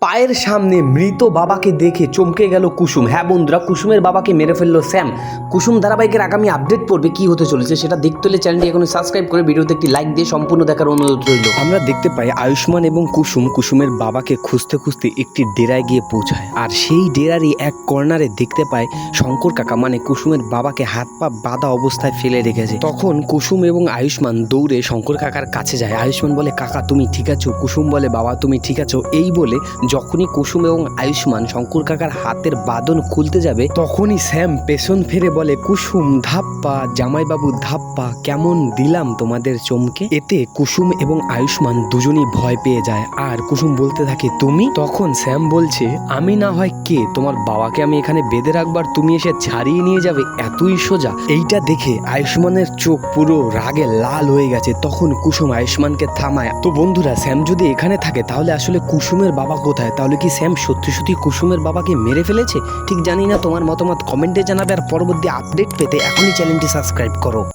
পায়ের সামনে মৃত বাবাকে দেখে চমকে গেল কুসুম। হ্যাঁ বন্ধুরা, কুসুমের বাবাকে মেরে ফেললো স্যাম। কুসুম ধারাবাহিকের আগামী আপডেট পড়বে কি হতে চলেছে সেটা দেখতে হলে চ্যানেলটি এখনই সাবস্ক্রাইব করে ভিডিওতে একটি লাইক দিয়ে সম্পূর্ণ দেখার অনুরোধ রইল। আমরা দেখতে পাই আয়ুষ্মান এবং কুসুমের বাবাকে খুঁজতে খুঁজতে একটি ডেরায় গিয়ে পৌঁছায়। আর সেই ডেরারই এক কর্নারে দেখতে পায় শঙ্কর কাকা মানে কুসুমের বাবাকে হাত পা বাঁধা অবস্থায় ফেলে রেখেছে। তখন কুসুম এবং আয়ুষ্মান দৌড়ে শঙ্কর কাকার কাছে যায়। আয়ুষ্মান বলে, কাকা তুমি ঠিক আছো? কুসুম বলে, বাবা তুমি ঠিক আছো? এই বলে যখনই কুসুম এবং আয়ুষ্মান শঙ্কর কাকার হাতের বাঁধন খুলতে যাবে তখনই স্যাম পেছন ফিরে বলে, কুসুম ধাপ্পা, জামাইবাবু ধাপ্পা, কেমন দিলাম তোমাদের চমকে। এতে কুসুম এবং আয়ুষ্মান দুজনই ভয় পেয়ে যায়। আর কুসুম বলতে থাকে, তুমি? তখন স্যাম বলছে, আমি না হয় কে? তোমার বাবাকে আমি এখানে বেঁধে রাখবার তুমি এসে ছাড়িয়ে নিয়ে যাবে? এতই সোজা? এইটা দেখে আয়ুষ্মানের চোখ পুরো রাগে লাল হয়ে গেছে। তখন কুসুম আয়ুষ্মানকে থামায়। তো বন্ধুরা, স্যাম যদি এখানে থাকে তাহলে আসলে কুসুমের বাবা কোথায়? তাহলে কি স্যাম সত্যি সত্যি কুসুমের বাবাকে মেরে ফেলেছে? ঠিক জানি না, তোমার মতামত কমেন্টে জানাবে। আর পরবর্তী আপডেট পেতে এখনই চ্যানেলটি সাবস্ক্রাইব করো।